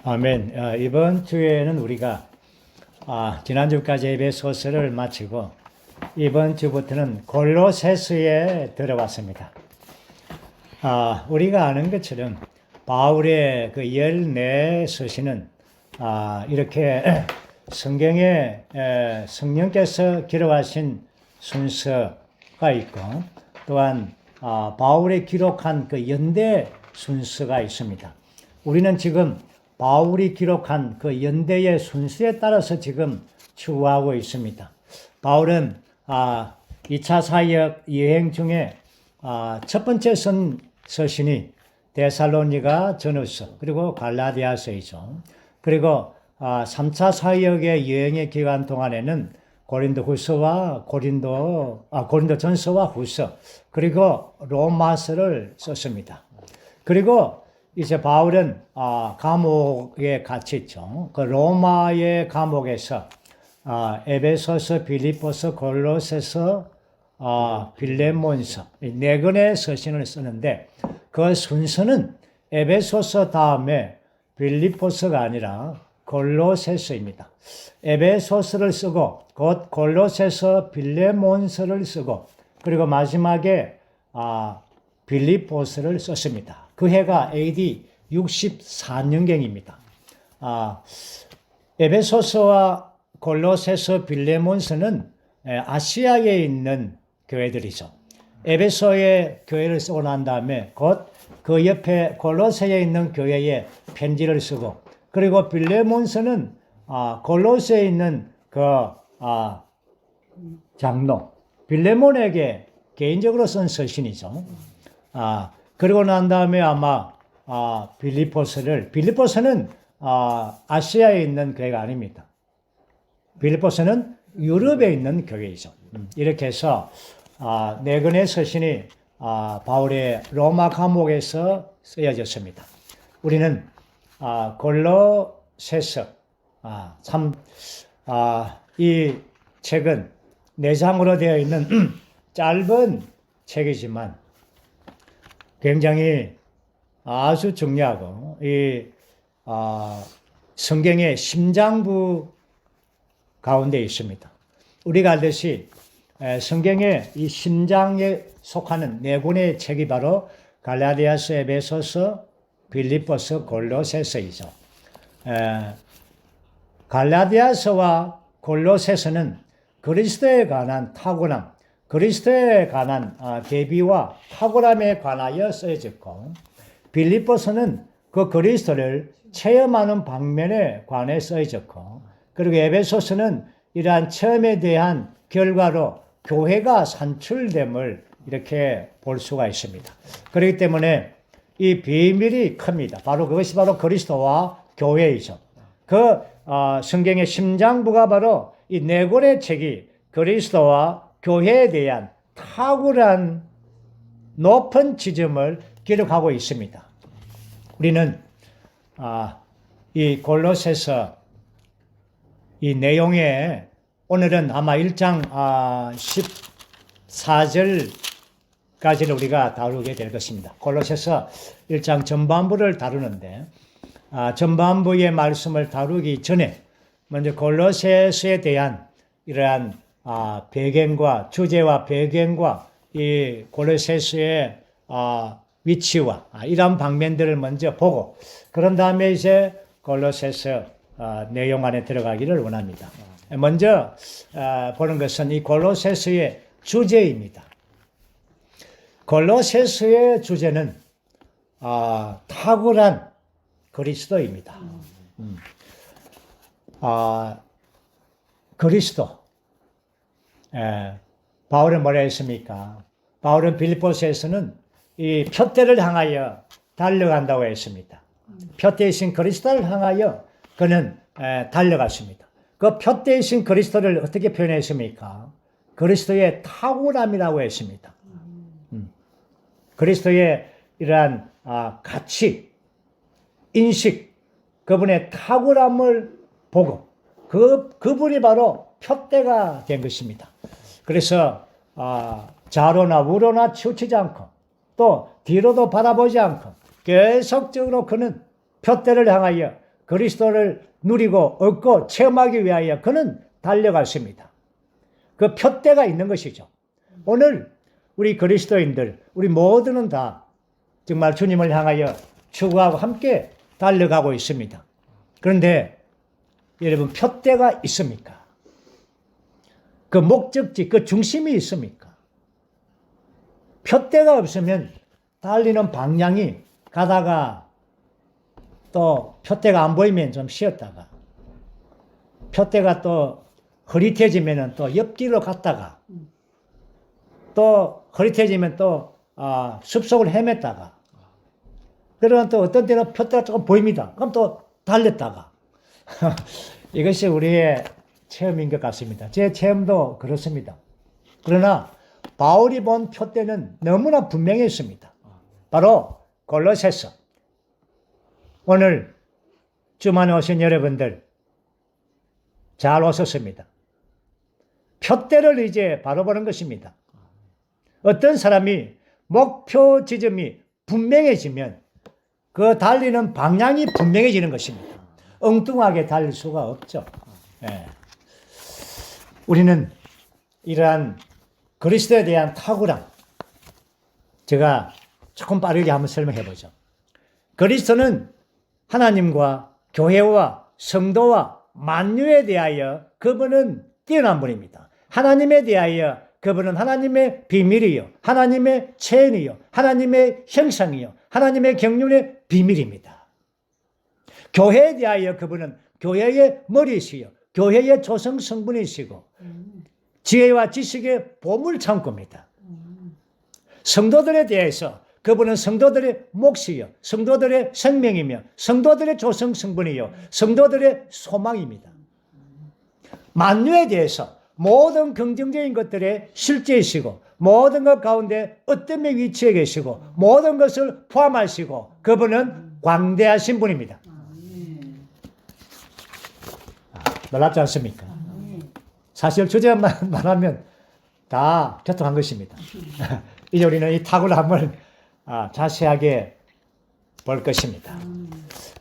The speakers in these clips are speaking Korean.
아멘. 이번 주에는 우리가 지난주까지 에베소서를 마치고 이번 주부터는 골로새서에 들어왔습니다. 우리가 아는 것처럼 바울의 그 14서신은 이렇게 성경에 성령께서 기록하신 순서가 있고 또한 바울이 기록한 그 연대 순서가 있습니다. 우리는 지금 바울이 기록한 그 연대의 순서에 따라서 지금 추구하고 있습니다. 바울은 2차 사역 여행 중에 첫 번째 쓴 서신이 데살로니가 전후서 그리고 갈라디아서이죠. 그리고 3차 사역의 여행의 기간 동안에는 고린도전서와 후서 그리고 로마서를 썼습니다. 그리고 이제 바울은 감옥에 갇혀 있죠. 그 로마의 감옥에서 에베소서, 빌립보서, 골로새서, 빌레몬서 네 권의 서신을 쓰는데 그 순서는 에베소서 다음에 빌립보서가 아니라 골로새서입니다. 에베소서를 쓰고 곧 골로새서, 빌레몬서를 쓰고 그리고 마지막에 빌립보서를 썼습니다. 그 해가 AD 64년경입니다. 에베소서와 골로새서, 빌레몬서는 아시아에 있는 교회들이죠. 에베소의 교회를 쓰고 난 다음에 곧 그 옆에 골로새에 있는 교회에 편지를 쓰고 그리고 빌레몬서는 골로새에 있는 그 장로 빌레몬에게 개인적으로 쓴 서신이죠. 그리고 난 다음에 아마 빌립보서는 아시아에 있는 교회가 아닙니다. 빌립보서는 유럽에 있는 교회이죠. 이렇게 해서 네 권의 서신이 바울의 로마 감옥에서 쓰여졌습니다. 우리는 골로새서 이 책은 4장으로 되어 있는 짧은 책이지만 굉장히 아주 중요하고 이 성경의 심장부 가운데 있습니다. 우리가 알듯이 성경의 이 심장에 속하는 네 권의 책이 바로 갈라디아서, 에베소서, 빌립보서, 골로새서이죠. 갈라디아서와 골로새서는 그리스도에 관한 탁월함, 그리스도에 관한 계비와 탁월함에 관하여 쓰여졌고 빌립보서는 그 그리스도를 체험하는 방면에 관해 쓰여졌고 그리고 에베소서는 이러한 체험에 대한 결과로 교회가 산출됨을 이렇게 볼 수가 있습니다. 그렇기 때문에 이 비밀이 큽니다. 그것이 바로 그리스도와 교회이죠. 그 성경의 심장부가 바로 이 네 권의 책이 그리스도와 교회에 대한 탁월한 높은 지점을 기록하고 있습니다. 우리는 이 골로새서 이 내용에 오늘은 아마 1장 14절까지를 우리가 다루게 될 것입니다. 골로새서 1장 전반부를 다루는데 전반부의 말씀을 다루기 전에 먼저 골로새서에 대한 이러한 배경과 주제와 배경과 이 골로새서의 위치와 이러한 방면들을 먼저 보고 그런 다음에 이제 골로새서 내용 안에 들어가기를 원합니다. 먼저 보는 것은 이 골로새서의 주제입니다. 골로새서의 주제는 탁월한 그리스도입니다. 그리스도. 바울은 뭐라 했습니까? 바울은 빌립보서에서는 이 표대를 향하여 달려간다고 했습니다. 표대이신 그리스도를 향하여 그는 달려갔습니다. 그 표대이신 그리스도를 어떻게 표현했습니까? 그리스도의 탁월함이라고 했습니다. 그리스도의 이러한 가치, 인식, 그분의 탁월함을 보고 그분이 바로 표대가 된 것입니다. 그래서 좌로나 우로나 치우치지 않고 또 뒤로도 바라보지 않고 계속적으로 그는 표대를 향하여 그리스도를 누리고 얻고 체험하기 위하여 그는 달려갔습니다. 그 표대가 있는 것이죠. 오늘 우리 그리스도인들, 우리 모두는 다 정말 주님을 향하여 추구하고 함께 달려가고 있습니다. 그런데 여러분, 표대가 있습니까? 그 목적지, 그 중심이 있습니까? 표대가 없으면 달리는 방향이 가다가 또 표대가 안 보이면 좀 쉬었다가 표대가 또 흐릿해지면 또 옆길로 갔다가 또 흐릿해지면 또 숲속을 헤맸다가 그러면 또 어떤 때는 표대가 조금 보입니다. 그럼 또 달렸다가 이것이 우리의 체험인 것 같습니다. 제 체험도 그렇습니다. 그러나 바울이 본 표대는 너무나 분명했습니다. 바로 골로새서. 오늘 주만에 오신 여러분들 잘 오셨습니다. 표대를 이제 바로 보는 것입니다. 어떤 사람이 목표 지점이 분명해지면 그 달리는 방향이 분명해지는 것입니다. 엉뚱하게 달릴 수가 없죠. 예. 우리는 이러한 그리스도에 대한 탁월함, 제가 조금 빠르게 한번 설명해 보죠. 그리스도는 하나님과 교회와 성도와 만유에 대하여 그분은 뛰어난 분입니다. 하나님에 대하여 그분은 하나님의 비밀이요, 하나님의 체현이요, 하나님의 형상이요, 하나님의 경륜의 비밀입니다. 교회에 대하여 그분은 교회의 머리이시요, 교회의 조성 성분이시고 지혜와 지식의 보물 창고입니다. 성도들에 대해서 그분은 성도들의 몫이요, 성도들의 생명이며 성도들의 조성 성분이요, 성도들의 소망입니다. 만유에 대해서 모든 긍정적인 것들의 실제이시고 모든 것 가운데 어떤 위치에 계시고 모든 것을 포함하시고 그분은 광대하신 분입니다. 놀랍지 않습니까? 사실 주제만 말하면 다 교통한 것입니다. 이제 우리는 이 탁월함을 자세하게 볼 것입니다.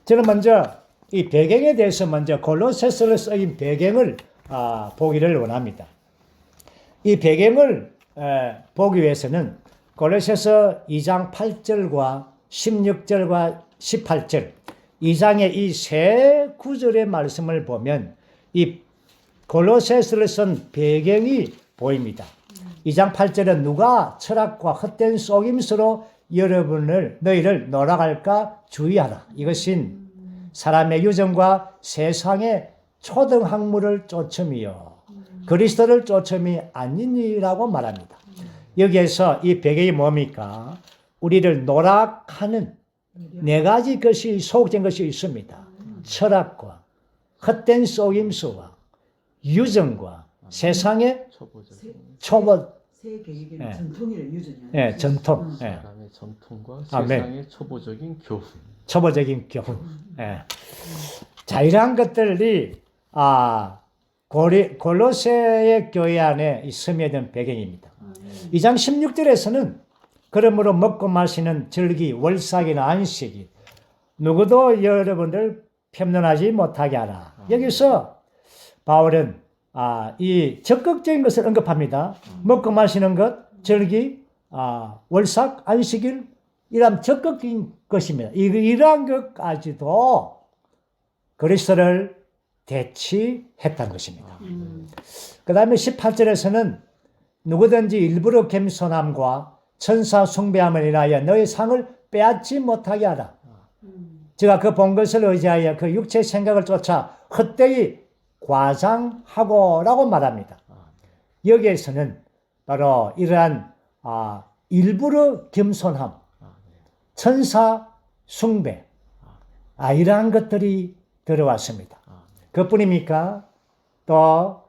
저는 먼저 이 배경에 대해서 먼저 골로새서를 쓰인 배경을 보기를 원합니다. 이 배경을 보기 위해서는 골로새서 2장 8절과 16절과 18절 2장의 이 세 구절의 말씀을 보면 이 골로새서를 쓴 배경이 보입니다. 2장 8절은 누가 철학과 헛된 속임수로 너희를 놀아갈까 주의하라. 이것은 사람의 유전과 세상의 초등학문을 쫓음이요 그리스도를 쫓음이 아니니라고 말합니다. 여기에서 이 배경이 뭡니까? 우리를 노락하는 네 가지 것이 소극적인 것이 있습니다. 철학과 헛된 속임수와 유전과 세상의 새 계획에는 전통이를 유전이야. 예, 전통. 사람의 전통과 아멘. 세상의 초보적인 교훈. 예. 자, 이러한 것들이 골로새의 교회 안에 스며든 배경입니다. 2장 16절에서는 그러므로 먹고 마시는 절기, 월삭이나 안식이 누구도 여러분들 편론하지 못하게 하라. 여기서 바울은 이 적극적인 것을 언급합니다. 먹고 마시는 것, 절기, 월삭, 안식일, 이러한 적극적인 것입니다. 이러한 것까지도 그리스도를 대치했다는 것입니다. 그 다음에 18절에서는 누구든지 일부러 겸손함과 천사 숭배함을 인하여 너의 상을 빼앗지 못하게 하라. 제가 그 본 것을 의지하여 그 육체의 생각을 쫓아 헛되이 과장하고라고 말합니다. 여기에서는 바로 이러한 일부러 겸손함, 천사 숭배, 이러한 것들이 들어왔습니다. 그뿐입니까? 또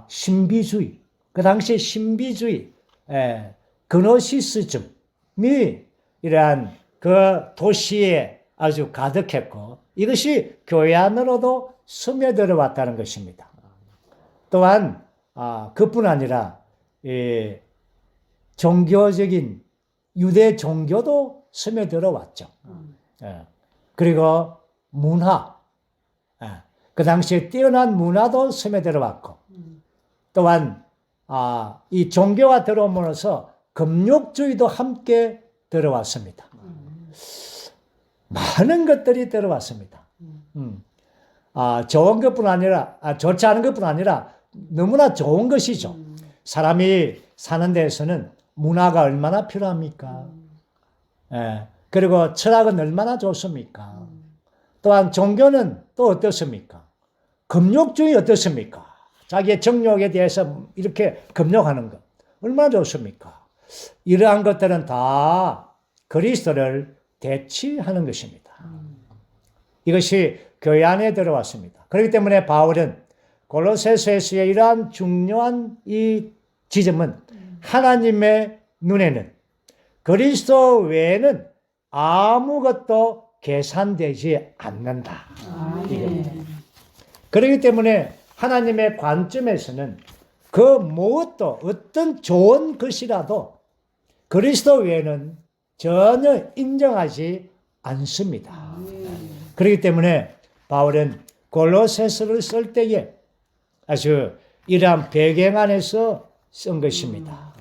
신비주의, 그 당시 신비주의, 그노시스즘이 이러한 그 도시에 아주 가득했고 이것이 교회 안으로도 스며들어 왔다는 것입니다. 또한 그뿐 아니라 종교적인 유대 종교도 스며들어 왔죠. 그리고 문화, 그 당시에 뛰어난 문화도 스며들어왔고 또한 이 종교가 들어오면서 금욕주의도 함께 들어왔습니다. 많은 것들이 들어왔습니다. 좋은 것뿐 아니라 좋지 않은 것뿐 아니라 너무나 좋은 것이죠. 사람이 사는 데에서는 문화가 얼마나 필요합니까? 그리고 철학은 얼마나 좋습니까? 또한 종교는 또 어떻습니까? 금욕주의 어떻습니까? 자기의 정욕에 대해서 이렇게 금욕하는 것 얼마나 좋습니까? 이러한 것들은 다 그리스도를 대치하는 것입니다. 이것이 교회 안에 들어왔습니다. 그렇기 때문에 바울은 골로새서에서의 이러한 중요한 이 지점은 하나님의 눈에는 그리스도 외에는 아무것도 계산되지 않는다. 그렇기 때문에 하나님의 관점에서는 그 무엇도 어떤 좋은 것이라도 그리스도 외에는 전혀 인정하지 않습니다. 그렇기 때문에 바울은 골로새서를 쓸 때에 아주 이러한 배경 안에서 쓴 것입니다.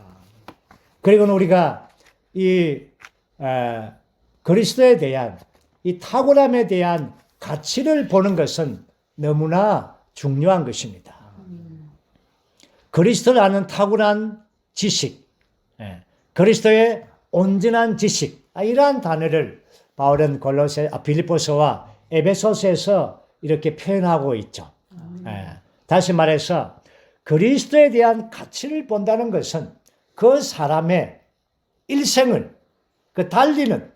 그리고 우리가 이 그리스도에 대한 이 탁월함에 대한 가치를 보는 것은 너무나 중요한 것입니다. 그리스도를 아는 탁월한 지식, 그리스도의 온전한 지식, 이러한 단어를 바울은 빌립보서와 에베소서에서 이렇게 표현하고 있죠. 다시 말해서 그리스도에 대한 가치를 본다는 것은 그 사람의 일생을 그 달리는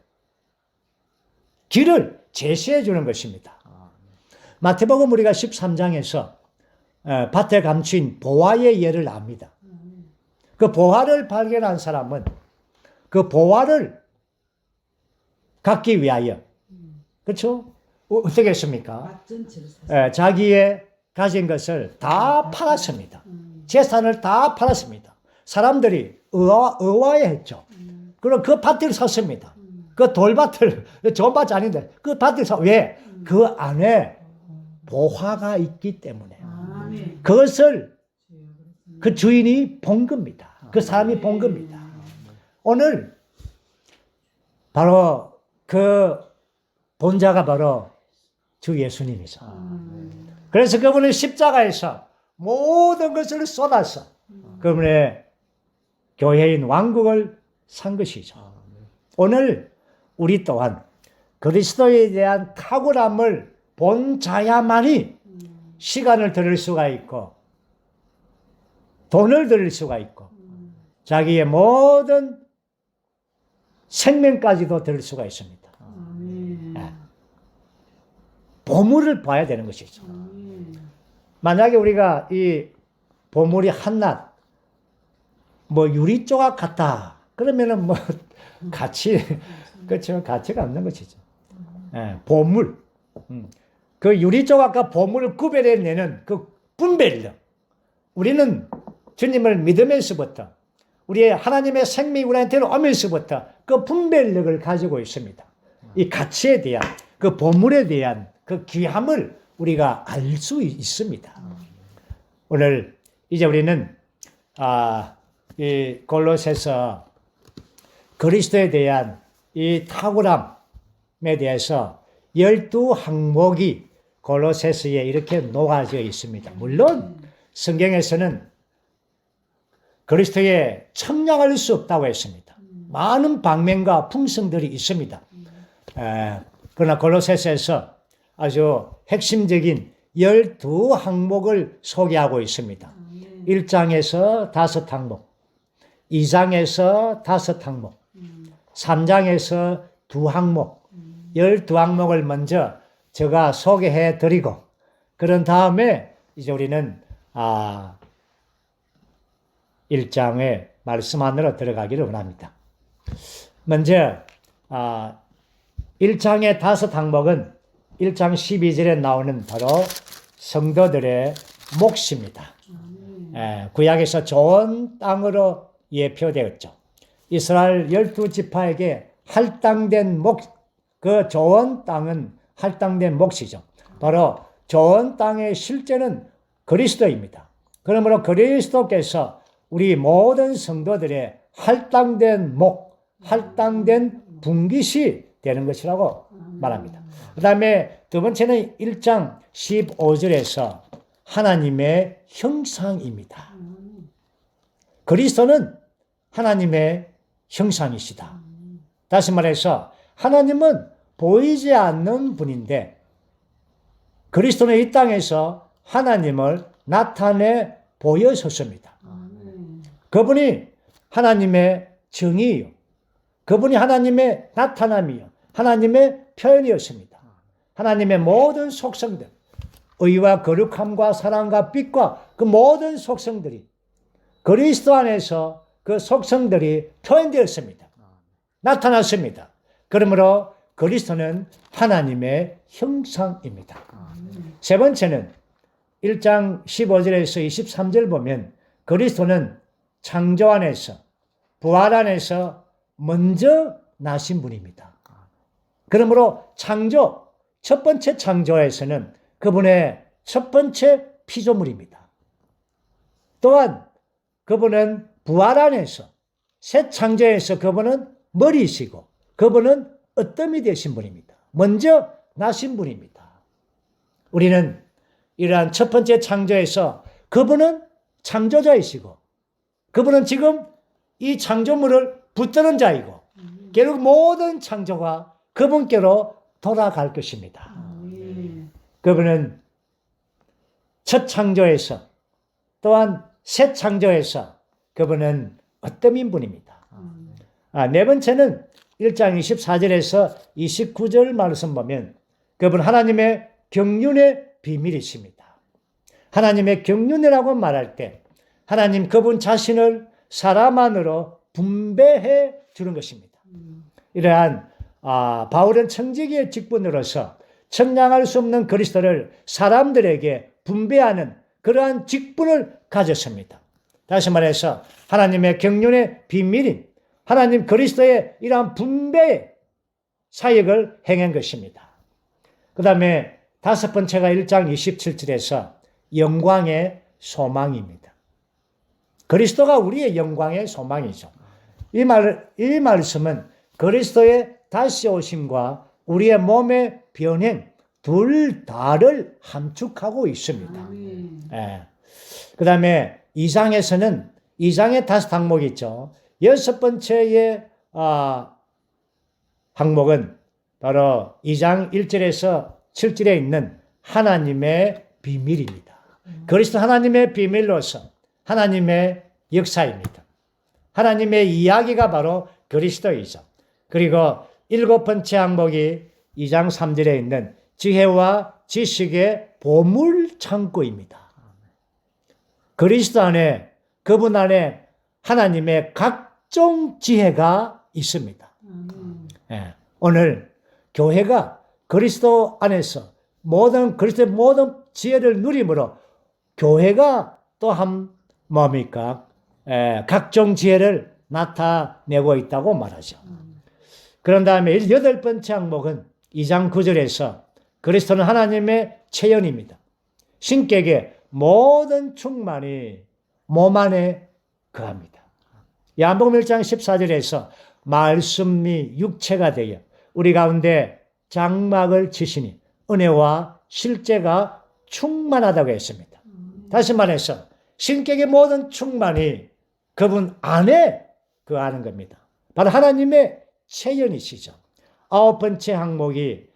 길을 제시해 주는 것입니다. 마태복음 우리가 13장에서 밭에 감추인 보화의 예를 압니다. 그 보화를 발견한 사람은 그 보화를 갖기 위하여 그렇죠? 어떻게 했습니까? 자기의 가진 것을 다 팔았습니다. 재산을 다 팔았습니다. 사람들이 의아해했죠. 그럼 그 밭을 샀습니다. 그 돌밭을, 좋은 밭이 아닌데 그 밭을 왜? 그 안에 보화가 있기 때문에 그것을 그 주인이 본 겁니다. 그 사람이 본 겁니다. 오늘 바로 그 본자가 바로 주 예수님이죠. 그래서 그분은 십자가에서 모든 것을 쏟아서 그분의 교회인 왕국을 산 것이죠. 오늘 우리 또한 그리스도에 대한 탁월함을 본 자야만이 시간을 들일 수가 있고 돈을 들일 수가 있고 자기의 모든 생명까지도 들일 수가 있습니다. 보물을 봐야 되는 것이죠. 만약에 우리가 이 보물이 한낱 유리 조각 같다 그러면은 그렇죠. 가치가 없는 것이죠. 보물. 그 유리 조각과 보물을 구별해내는 그 분별력. 우리는 주님을 믿으면서부터 우리의 하나님의 생명이 우리한테 오면서부터 그 분별력을 가지고 있습니다. 이 가치에 대한 그 보물에 대한 그 귀함을 우리가 알 수 있습니다. 오늘 이제 우리는 이 골로새서 그리스도에 대한 이 탁월함에 대해서 12항목이 골로새서에 이렇게 녹아져 있습니다. 물론 성경에서는 그리스도에 첨량할 수 없다고 했습니다. 많은 방면과 풍성들이 있습니다. 그러나 골로새서에서 아주 핵심적인 12항목을 소개하고 있습니다. 1장에서 5항목, 2장에서 5항목, 3장에서 2항목, 12항목을 먼저 제가 소개해 드리고 그런 다음에 이제 우리는 1장의 말씀 안으로 들어가기를 원합니다. 먼저 1장의 5항목은 1장 12절에 나오는 바로 성도들의 몫입니다. 구약에서 좋은 땅으로 예표되었죠. 이스라엘 12지파에게 할당된 몫, 그 좋은 땅은 할당된 몫이죠. 바로 좋은 땅의 실제는 그리스도입니다. 그러므로 그리스도께서 우리 모든 성도들의 할당된 목, 할당된 분깃이 되는 것이라고 말합니다. 그 다음에 두 번째는 1장 15절에서 하나님의 형상입니다. 그리스도는 하나님의 형상이시다. 다시 말해서 하나님은 보이지 않는 분인데 그리스도는 이 땅에서 하나님을 나타내 보여줬습니다. 그분이 하나님의 정의요. 그분이 하나님의 나타남이요. 하나님의 표현이었습니다. 하나님의 모든 속성들, 의와 거룩함과 사랑과 빛과 그 모든 속성들이 그리스도 안에서 그 속성들이 표현되었습니다. 나타났습니다. 그러므로 그리스도는 하나님의 형상입니다. 세 번째는 1장 15절에서 23절 보면 그리스도는 창조 안에서 부활 안에서 먼저 나신 분입니다. 그러므로 창조, 첫 번째 창조에서는 그분의 첫 번째 피조물입니다. 또한 그분은 부활 안에서 새 창조에서 그분은 머리이시고 그분은 으뜸이 되신 분입니다. 먼저 나신 분입니다. 우리는 이러한 첫 번째 창조에서 그분은 창조자이시고 그분은 지금 이 창조물을 붙드는 자이고 결국 모든 창조가 그분께로 돌아갈 것입니다. 그분은 첫 창조에서 또한 새 창조에서 그분은 으뜸인 분입니다. 네 번째는 1장 24절에서 29절 말씀 보면 그분 하나님의 경륜의 비밀이십니다. 하나님의 경륜이라고 말할 때 하나님 그분 자신을 사람 안으로 분배해 주는 것입니다. 이러한 바울은 청지기의 직분으로서 청량할 수 없는 그리스도를 사람들에게 분배하는 그러한 직분을 가졌습니다. 다시 말해서 하나님의 경륜의 비밀인 하나님 그리스도의 이러한 분배의 사역을 행한 것입니다. 그 다음에 다섯 번째가 1장 27절에서 영광의 소망입니다. 그리스도가 우리의 영광의 소망이죠. 이 말씀은 그리스도의 다시 오심과 우리의 몸의 변행 둘 다를 함축하고 있습니다. 그 다음에 2장에서는 2장에 다섯 항목이 있죠. 여섯 번째의 항목은 바로 2장 1절에서 7절에 있는 하나님의 비밀입니다. 그리스도 하나님의 비밀로서 하나님의 역사입니다. 하나님의 이야기가 바로 그리스도이죠. 그리고 일곱 번째 항목이 2장 3절에 있는 지혜와 지식의 보물 창고입니다. 그리스도 안에 그분 안에 하나님의 각종 지혜가 있습니다. 오늘 교회가 그리스도 안에서 그리스도의 모든 지혜를 누림으로 교회가 또한 뭡니까? 각종 지혜를 나타내고 있다고 말하죠. 그런 다음에 여덟 번째 항목은 2장 9절에서 그리스도는 하나님의 체현입니다. 신격의 모든 충만이 몸 안에 거합니다. 야복음 1장 14절에서 말씀이 육체가 되어 우리 가운데 장막을 치시니 은혜와 실제가 충만하다고 했습니다. 다시 말해서 신격의 모든 충만이 그분 안에 거하는 겁니다. 바로 하나님의 체현이시죠. 아홉 번째 항목이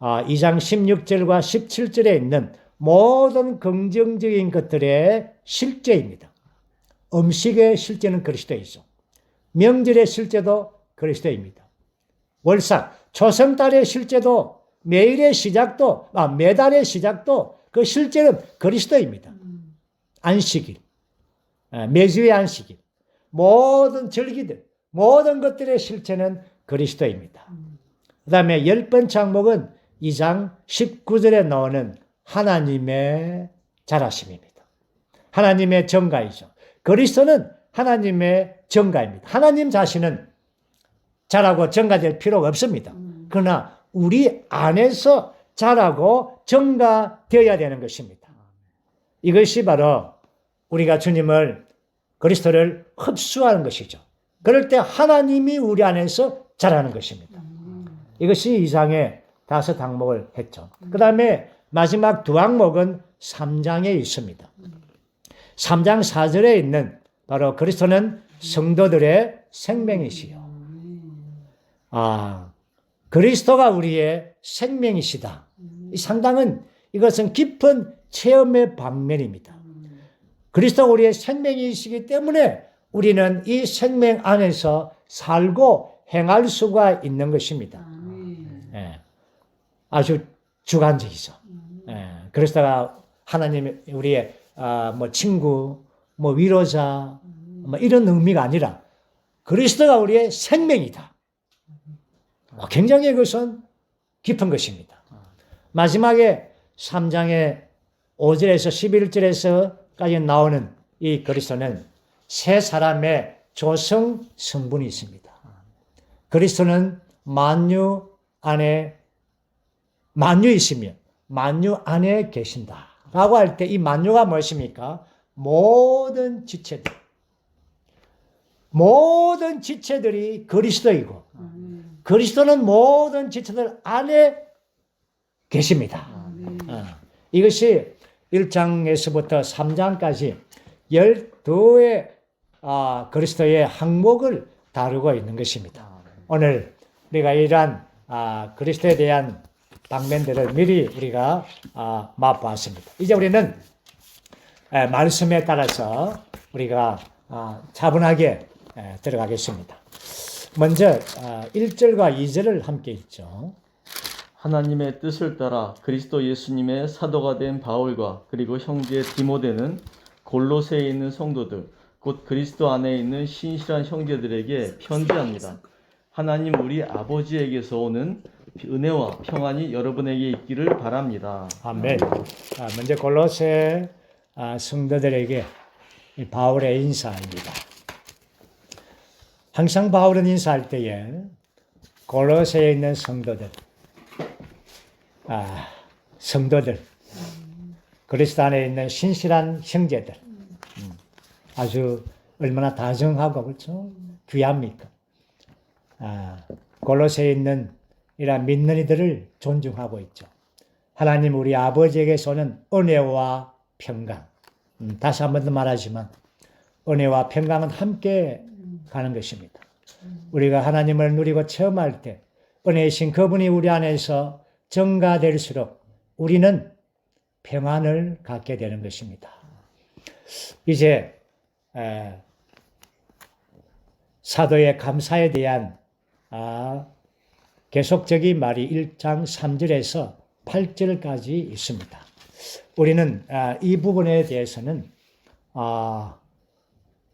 2장 16절과 17절에 있는 모든 긍정적인 것들의 실제입니다. 음식의 실제는 그리스도이죠. 명절의 실제도 그리스도입니다. 월삭, 초성달의 실제도 매일의 시작도, 매달의 시작도 그 실제는 그리스도입니다. 안식일, 매주의 안식일, 모든 절기들, 모든 것들의 실체는 그리스도입니다. 그 다음에 열 번째 항목은 2장 19절에 나오는 하나님의 자라심입니다. 하나님의 정가이죠. 그리스도는 하나님의 정가입니다. 하나님 자신은 자라고 정가될 필요가 없습니다. 그러나 우리 안에서 자라고 증가되어야 되는 것입니다. 이것이 바로 우리가 주님을 그리스도를 흡수하는 것이죠. 그럴 때 하나님이 우리 안에서 자라는 것입니다. 이것이 이상의 5 항목을 했죠. 그 다음에 마지막 2 항목은 3장에 있습니다. 3장 4절에 있는 바로 그리스도는 성도들의 생명이시요. 그리스도가 우리의 생명이시다. 이 상당은 이것은 깊은 체험의 방면입니다. 그리스도가 우리의 생명이시기 때문에 우리는 이 생명 안에서 살고 행할 수가 있는 것입니다. 예, 아주 주관적이죠. 예, 그리스도가 하나님 우리의 친구, 위로자, 이런 의미가 아니라 그리스도가 우리의 생명이다. 굉장히 그것은 깊은 것입니다. 마지막에 3장의 5절에서 11절에서까지 나오는 이 그리스도는 세 사람의 조성 성분이 있습니다. 그리스도는 만유 있으며 만유 안에 계신다. 라고 할 때 이 만유가 무엇입니까? 모든 지체들이 그리스도이고 그리스도는 모든 지체들 안에 계십니다. 이것이 1장에서부터 3장까지 12의 그리스도의 항목을 다루고 있는 것입니다. 오늘 우리가 이러한 그리스도에 대한 방면들을 미리 우리가 맛보았습니다. 이제 우리는 말씀에 따라서 우리가 차분하게 들어가겠습니다. 먼저 1절과 2절을 함께 읽죠. 하나님의 뜻을 따라 그리스도 예수님의 사도가 된 바울과 그리고 형제 디모데는 골로새에 있는 성도들 곧 그리스도 안에 있는 신실한 형제들에게 편지합니다. 하나님 우리 아버지에게서 오는 은혜와 평안이 여러분에게 있기를 바랍니다. 아멘. 먼저 골로새 성도들에게 바울의 인사입니다. 항상 바울은 인사할 때에 골로새에 있는 성도들, 그리스도 안에 있는 신실한 형제들, 아주 얼마나 다정하고 그렇죠? 귀합니까? 골로새에 있는 이런 믿는 이들을 존중하고 있죠. 하나님 우리 아버지에게서 오는 은혜와 평강. 다시 한 번 더 말하지만 은혜와 평강은 함께 가는 것입니다. 우리가 하나님을 누리고 체험할 때 은혜이신 그분이 우리 안에서 증가될수록 우리는 평안을 갖게 되는 것입니다. 이제 사도의 감사에 대한 계속적인 말이 1장 3절에서 8절까지 있습니다. 우리는 이 부분에 대해서는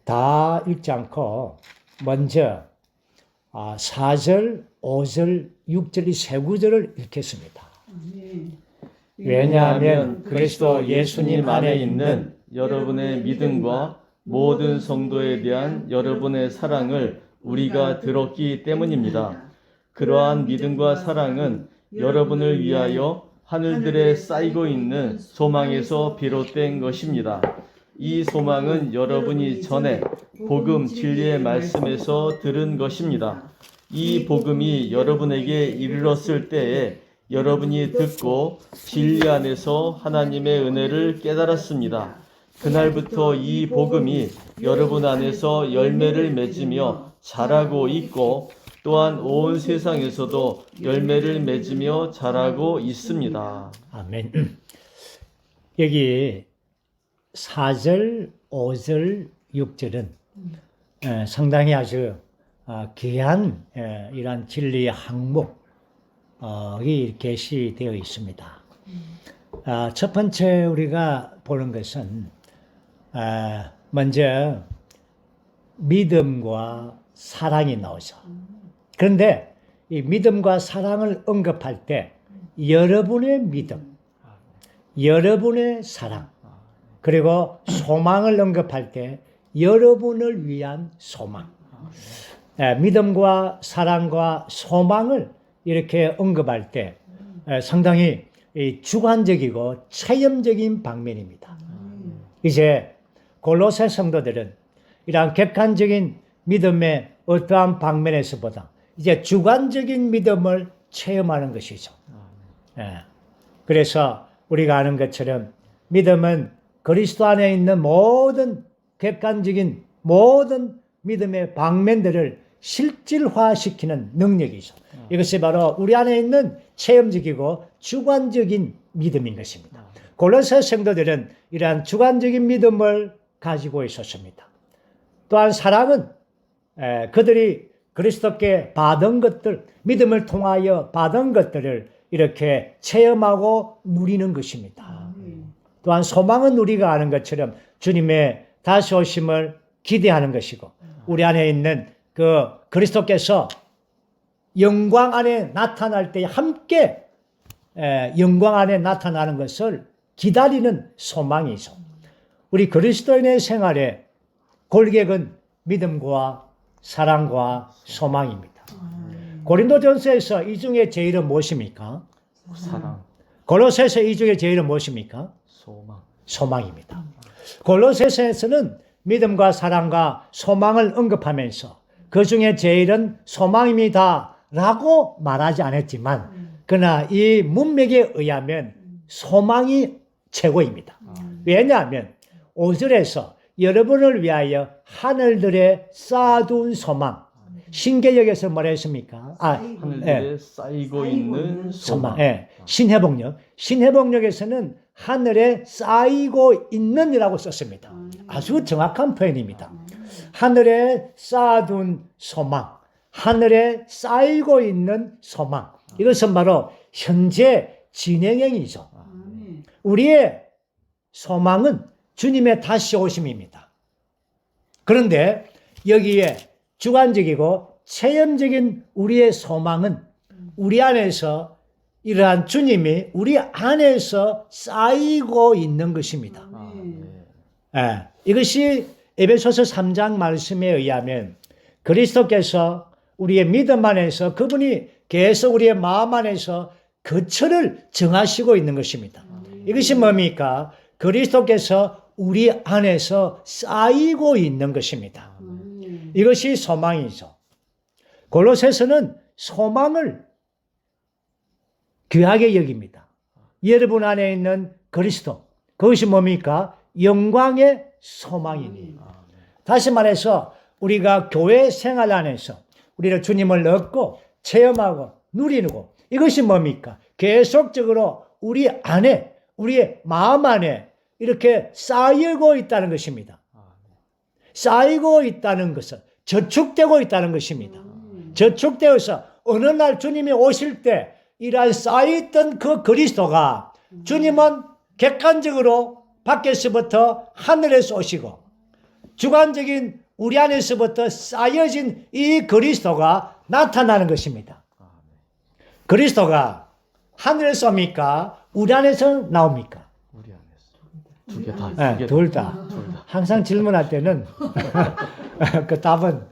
다 읽지 않고 먼저 4절, 5절, 6절 이 세 구절을 읽겠습니다. 왜냐하면 그리스도 예수님 안에 있는 여러분의 믿음과 모든 성도에 대한 여러분의 사랑을 우리가 들었기 때문입니다. 그러한 믿음과 사랑은 여러분을 위하여 하늘들에 쌓이고 있는 소망에서 비롯된 것입니다. 이 소망은 여러분이 전에 복음 진리의 말씀에서 들은 것입니다. 이 복음이 여러분에게 이르렀을 때에 여러분이 듣고 진리 안에서 하나님의 은혜를 깨달았습니다. 그날부터 이 복음이 여러분 안에서 열매를 맺으며 자라고 있고 또한 온 세상에서도 열매를 맺으며 자라고 있습니다. 아멘. 여기 4절, 5절, 6절은 상당히 아주 귀한 이러한 진리의 항목이 게시되어 있습니다. 첫 번째 우리가 보는 것은 먼저 믿음과 사랑이 나오죠. 그런데 이 믿음과 사랑을 언급할 때 여러분의 믿음, 여러분의 사랑, 그리고 소망을 언급할 때 여러분을 위한 소망, 믿음과 사랑과 소망을 이렇게 언급할 때 상당히 이 주관적이고 체험적인 방면입니다. 이제 골로새 성도들은 이러한 객관적인 믿음의 어떠한 방면에서보다 이제 주관적인 믿음을 체험하는 것이죠. 예. 그래서 우리가 아는 것처럼 믿음은 그리스도 안에 있는 모든 객관적인 모든 믿음의 방면들을 실질화시키는 능력이죠. 이것이 바로 우리 안에 있는 체험적이고 주관적인 믿음인 것입니다. 골로새 성도들은 이러한 주관적인 믿음을 가지고 있었습니다. 또한 사랑은 그들이 그리스도께 받은 것들, 믿음을 통하여 받은 것들을 이렇게 체험하고 누리는 것입니다. 또한 소망은 우리가 아는 것처럼 주님의 다시 오심을 기대하는 것이고 우리 안에 있는 그 그리스도께서 영광 안에 나타날 때 함께 영광 안에 나타나는 것을 기다리는 소망이죠. 우리 그리스도인의 생활에 골격은 믿음과 사랑과 소망입니다. 고린도전서에서 이 중에 제일은 무엇입니까? 사랑, 골로새서 이 중에 제일은 무엇입니까? 소망. 소망입니다. 골로새서에서는 믿음과 사랑과 소망을 언급하면서 그 중에 제일은 소망입니다 라고 말하지 않았지만 그러나 이 문맥에 의하면 소망이 최고입니다. 왜냐하면 5절에서 여러분을 위하여 하늘들에 쌓아둔 소망, 신개역에서 뭐라 했습니까? 하늘들에 쌓이고 있는 소망. 신해복역에서는 하늘에 쌓이고 있는이라고 썼습니다. 아주 정확한 표현입니다. 하늘에 쌓아둔 소망, 하늘에 쌓이고 있는 소망. 이것은 바로 현재 진행형이죠. 우리의 소망은 주님의 다시 오심입니다. 그런데 여기에 주관적이고 체험적인 우리의 소망은 우리 안에서 이러한 주님이 우리 안에서 쌓이고 있는 것입니다. 이것이 에베소서 3장 말씀에 의하면 그리스도께서 우리의 믿음 안에서 그분이 계속 우리의 마음 안에서 거처를 정하시고 있는 것입니다. 이것이 뭡니까? 그리스도께서 우리 안에서 쌓이고 있는 것입니다. 이것이 소망이죠. 골로새서는 소망을 귀하게 여깁니다. 여러분 안에 있는 그리스도, 그것이 뭡니까? 영광의 소망이니. 다시 말해서 우리가 교회 생활 안에서 우리를 주님을 얻고 체험하고 누리고 이것이 뭡니까? 계속적으로 우리 안에 우리의 마음 안에 이렇게 쌓이고 있다는 것입니다. 쌓이고 있다는 것은 저축되고 있다는 것입니다. 저축되어서 어느 날 주님이 오실 때 이러한 쌓여있던 그 그리스도가 주님은 객관적으로 밖에서부터 하늘에서 오시고 주관적인 우리 안에서부터 쌓여진 이 그리스도가 나타나는 것입니다. 그리스도가 하늘에서 옵니까? 우리 안에서 나옵니까? 우리 안에서. 두 개 다. 둘 다. 항상 질문할 때는 그 답은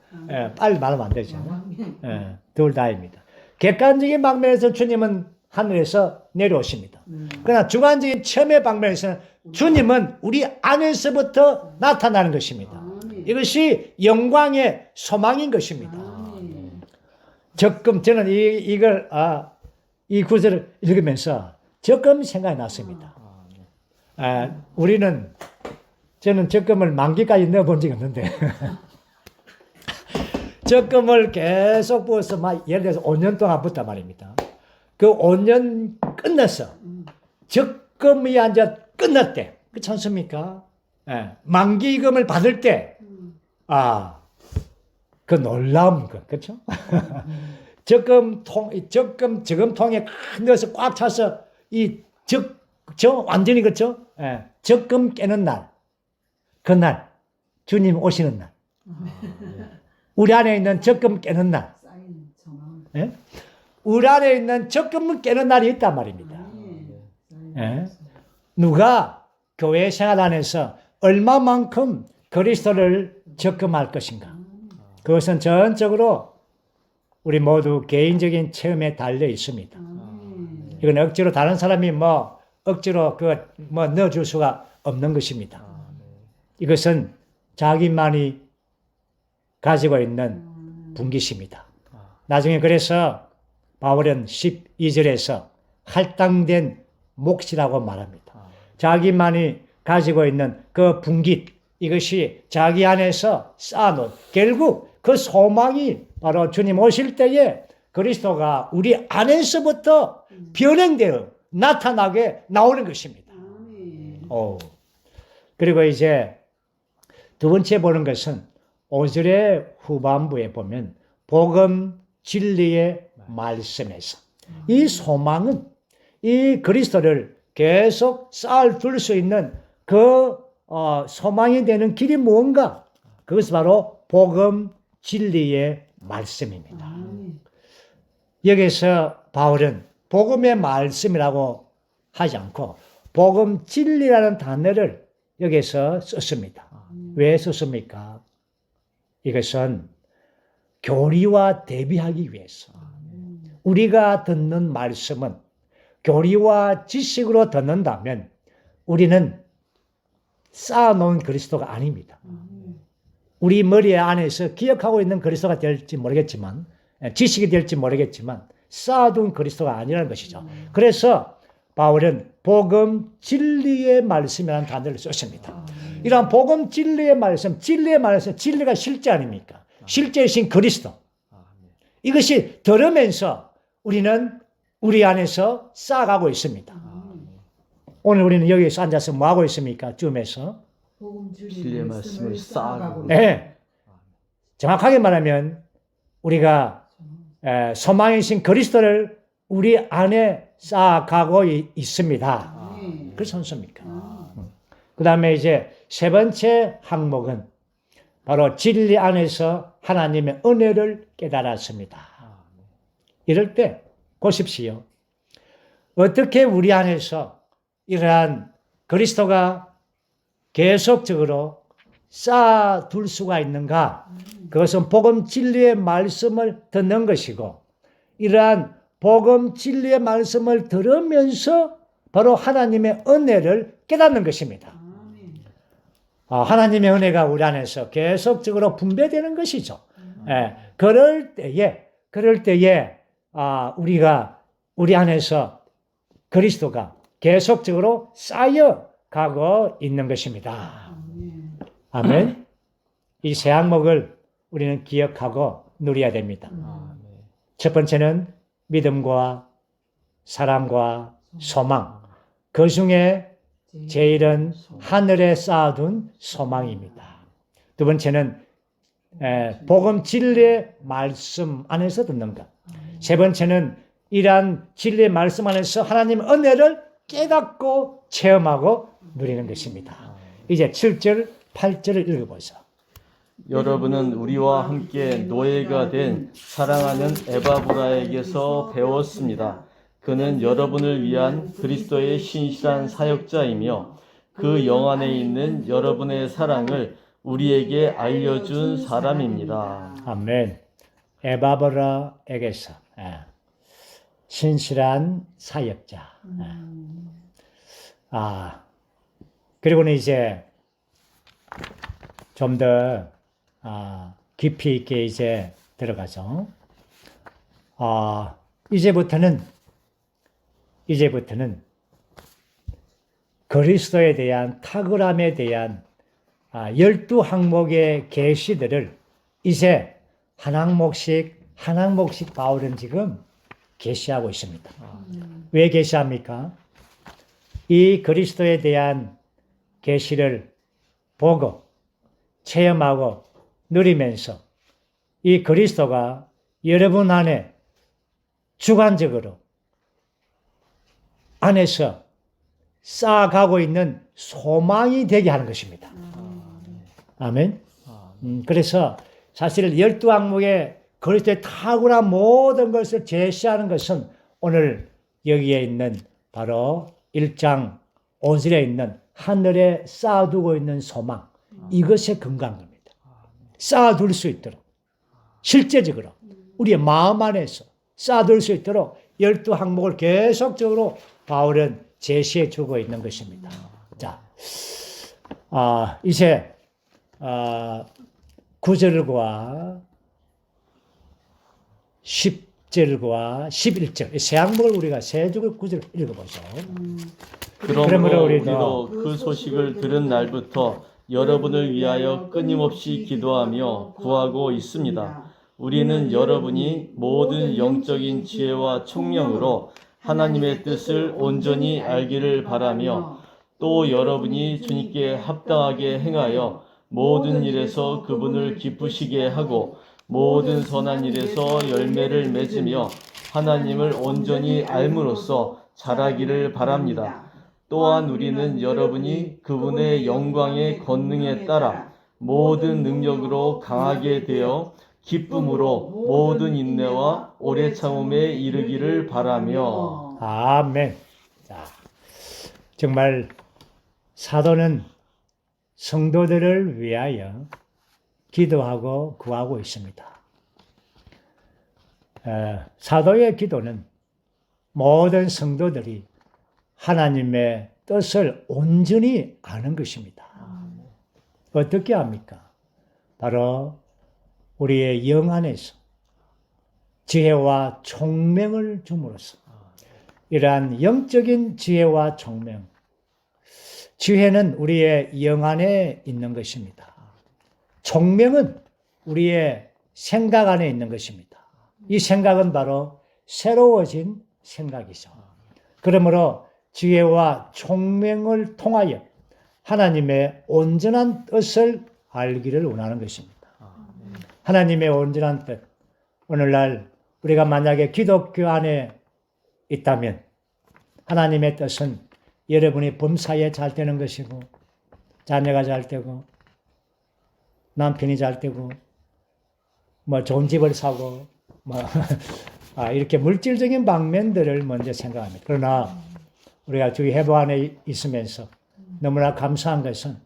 빨리 말하면 안 되죠. 둘 다입니다. 객관적인 방면에서 주님은 하늘에서 내려오십니다. 그러나 주관적인 체험의 방면에서는 주님은 우리 안에서부터 나타나는 것입니다. 이것이 영광의 소망인 것입니다. 조금 저는 이걸 이 구절을 읽으면서 조금 생각이 났습니다. 저는 적금을 만기까지 넣어본 적이 없는데 적금을 계속 부어서 막 예를 들어서 5년 동안 붙단 말입니다. 그 5년 끝났어. 적금이 이제 끝났대. 그렇지 않습니까? 만기금을 받을 때, 그 놀라운 거, 그렇죠? 저금통에 큰 데서 꽉 차서 완전히 그렇죠? 적금 깨는 날, 그날 주님 오시는 날, 우리 안에 있는 적금 깨는 날, 우리 안에 있는 적금 깨는 날이 있단 말입니다. 누가 교회 생활 안에서 얼마만큼 그리스도를 적금할 것인가? 그것은 전적으로 우리 모두 개인적인 체험에 달려 있습니다. 이건 억지로 다른 사람이 뭐 억지로 뭐 넣어줄 수가 없는 것입니다. 이것은 자기만이 가지고 있는 분깃입니다. 나중에 그래서 바울은 12절에서 할당된 몫이라고 말합니다. 자기만이 가지고 있는 그 분깃, 이것이 자기 안에서 쌓아놓은, 결국 그 소망이 바로 주님 오실 때에 그리스도가 우리 안에서부터 변형되어 나타나게 나오는 것입니다. 그리고 이제 두 번째 보는 것은 5절의 후반부에 보면 복음 진리의 말씀에서 이 소망은 이 그리스도를 계속 쌓아둘 수 있는 그 소망이 되는 길이 무언가? 그것이 바로 복음 진리의 말씀입니다. 여기서 바울은 복음의 말씀이라고 하지 않고 복음 진리라는 단어를 여기서 썼습니다. 왜 썼습니까? 이것은 교리와 대비하기 위해서. 우리가 듣는 말씀은 교리와 지식으로 듣는다면 우리는 쌓아놓은 그리스도가 아닙니다. 우리 머리 안에서 기억하고 있는 그리스도가 될지 모르겠지만, 지식이 될지 모르겠지만 쌓아둔 그리스도가 아니라는 것이죠. 그래서 바울은 복음 진리의 말씀이라는 단어를 썼습니다. 이러한 복음 진리의 말씀, 진리가 실제 아닙니까? 실제이신 그리스도. 이것이 들으면서 우리는 우리 안에서 쌓아가고 있습니다. 오늘 우리는 여기서 앉아서 뭐 하고 있습니까? 쯤에서 진리의 말씀을 쌓아가고. 네. 정확하게 말하면 우리가 소망이신 그리스도를 우리 안에 쌓아가고 있습니다. 그래서 선수입니까? 그 다음에 이제 세 번째 항목은 바로 진리 안에서 하나님의 은혜를 깨달았습니다. 이럴 때 보십시오. 어떻게 우리 안에서 이러한 그리스도가 계속적으로 쌓아둘 수가 있는가? 그것은 복음 진리의 말씀을 듣는 것이고, 이러한 복음 진리의 말씀을 들으면서 바로 하나님의 은혜를 깨닫는 것입니다. 하나님의 은혜가 우리 안에서 계속적으로 분배되는 것이죠. 그럴 때에 우리가 우리 안에서 그리스도가 계속적으로 쌓여가고 있는 것입니다. 아멘. 이 세 항목을 우리는 기억하고 누려야 됩니다. 첫 번째는 믿음과 사랑과 소망. 그 중에 제일은 하늘에 쌓아둔 소망입니다. 두 번째는 복음 진리의 말씀 안에서 듣는 것. 세 번째는 이러한 진리의 말씀 안에서 하나님 은혜를 깨닫고 체험하고 누리는 것입니다. 이제 7절, 8절을 읽어보세요. 여러분은 우리와 함께 노예가 된 사랑하는 에바브라에게서 배웠습니다. 그는 여러분을 위한 그리스도의 신실한 사역자이며 그 영 안에 있는 여러분의 사랑을 우리에게 알려준 사람입니다. 아멘. 에바브라에게서 신실한 사역자. 그리고는 이제 좀 더 깊이 있게 이제 들어가죠. 이제부터는 그리스도에 대한 탁월함에 대한 12항목의 계시들을 이제 한 항목씩 바울은 지금 계시하고 있습니다. 왜 계시합니까? 이 그리스도에 대한 계시를 보고 체험하고 누리면서 이 그리스도가 여러분 안에 주관적으로 안에서 쌓아가고 있는 소망이 되게 하는 것입니다. 아멘. 그래서 사실 12항목의 그리스도의 탁월한 모든 것을 제시하는 것은 오늘 여기에 있는 바로 1장 5절에 있는 하늘에 쌓아두고 있는 소망, 이것에 건강합니다. 쌓아둘 수 있도록 실제적으로 우리의 마음 안에서 쌓아둘 수 있도록 12항목을 계속적으로 바울은 제시해 주고 있는 것입니다. 자, 이제 9절과 10절과 11절 세 항목을 우리가 세 줄 9절 읽어보죠. 그러므로 우리도 우리도 그 소식을 들은 날부터 여러분을 위하여 끊임없이 기도하며 구하고 있습니다. 우리는 여러분이 모든 영적인 지혜와 총명으로 하나님의 뜻을 온전히 알기를 바라며 또 여러분이 주님께 합당하게 행하여 모든 일에서 그분을 기쁘시게 하고 모든 선한 일에서 열매를 맺으며 하나님을 온전히 알므로써 자라기를 바랍니다. 또한 우리는 여러분이 그분의 영광의 권능에 따라 모든 능력으로 강하게 되어 기쁨으로 모든 인내와 오래 참음에 이르기를 바라며. 아멘. 자, 정말 사도는 성도들을 위하여 기도하고 구하고 있습니다. 사도의 기도는 모든 성도들이 하나님의 뜻을 온전히 아는 것입니다. 어떻게 합니까? 바로 우리의 영 안에서 지혜와 총명을 줌으로써 이러한 영적인 지혜와 총명, 지혜는 우리의 영 안에 있는 것입니다. 총명은 우리의 생각 안에 있는 것입니다. 이 생각은 바로 새로워진 생각이죠. 그러므로 지혜와 총명을 통하여 하나님의 온전한 뜻을 알기를 원하는 것입니다. 하나님의 온전한 뜻. 오늘날 우리가 만약에 기독교 안에 있다면 하나님의 뜻은 여러분이 범사에 잘 되는 것이고 자녀가 잘 되고 남편이 잘 되고 뭐 좋은 집을 사고 뭐 이렇게 물질적인 방면들을 먼저 생각합니다. 그러나 우리가 주의 해부 안에 있으면서 너무나 감사한 것은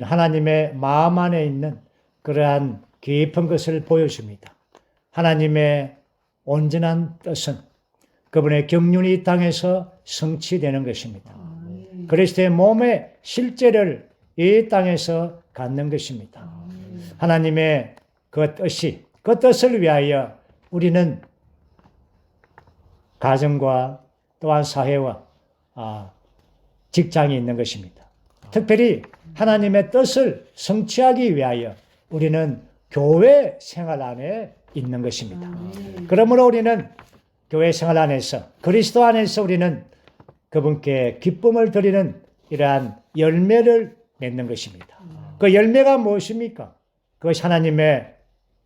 하나님의 마음 안에 있는 그러한 깊은 것을 보여줍니다. 하나님의 온전한 뜻은 그분의 경륜이 이 땅에서 성취되는 것입니다. 그리스도의 몸의 실제를 이 땅에서 갖는 것입니다. 하나님의 그 뜻을 위하여 우리는 가정과 또한 사회와 직장이 있는 것입니다. 특별히 하나님의 뜻을 성취하기 위하여 우리는 교회 생활 안에 있는 것입니다. 그러므로 우리는 교회 생활 안에서 그리스도 안에서 우리는 그분께 기쁨을 드리는 이러한 열매를 맺는 것입니다. 그 열매가 무엇입니까? 그것이 하나님의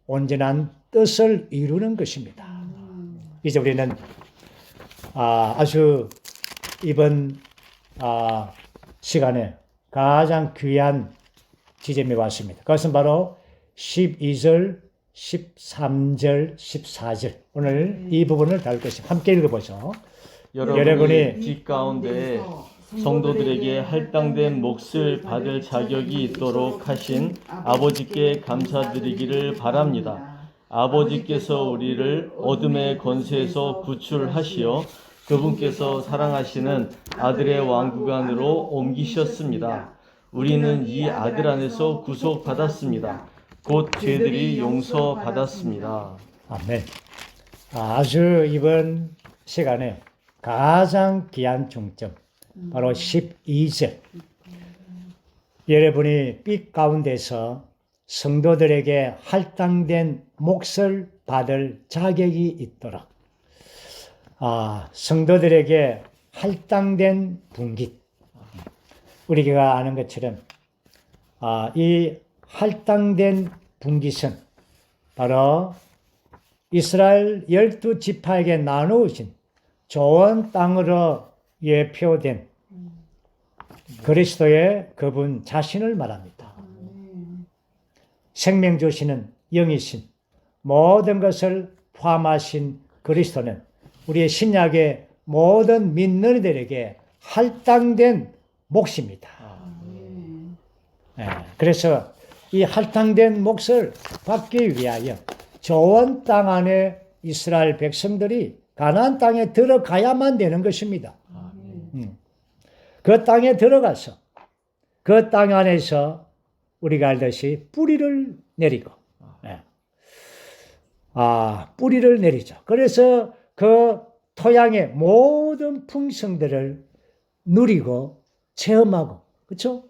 온전한 뜻을 이루는 것입니다. 이제 우리는 아주 이번 시간에 가장 귀한 지점에 왔습니다. 그것은 바로 12절, 13절, 14절. 오늘 이 부분을 다룰 것입니다. 함께 읽어보죠. 여러분이 빛 가운데 성도들에게 할당된 몫을 받을 자격이 있도록 하신 아버지께 감사드리기를 바랍니다. 아버지께서 우리를 어둠의 권세에서 구출하시어 그분께서 사랑하시는 아들의 왕국 안으로 옮기셨습니다. 우리는 이 아들 안에서 구속받았습니다. 곧 죄들이 용서받았습니다. 아멘. 아주 이번 시간에 가장 귀한 중점, 바로 12절. 여러분이 빛 가운데서 성도들에게 할당된 몫을 받을 자격이 있도록 성도들에게 할당된 분깃. 우리가 아는 것처럼 이 할당된 분깃은 바로 이스라엘 12지파에게 나누어진 좋은 땅으로 예표된 그리스도의 그분 자신을 말합니다. 생명 주시는 영이신 모든 것을 포함하신 그리스도는 우리의 신약의 모든 믿는 이들에게 할당된 몫입니다. 그래서 이 할당된 몫을 받기 위하여 좋은 땅 안에 이스라엘 백성들이 가나안 땅에 들어가야만 되는 것입니다. 그 땅에 들어가서 그 땅 안에서 우리가 알듯이 뿌리를 내리고, 뿌리를 내리죠. 그래서 그 토양의 모든 풍성들을 누리고 체험하고, 그렇죠?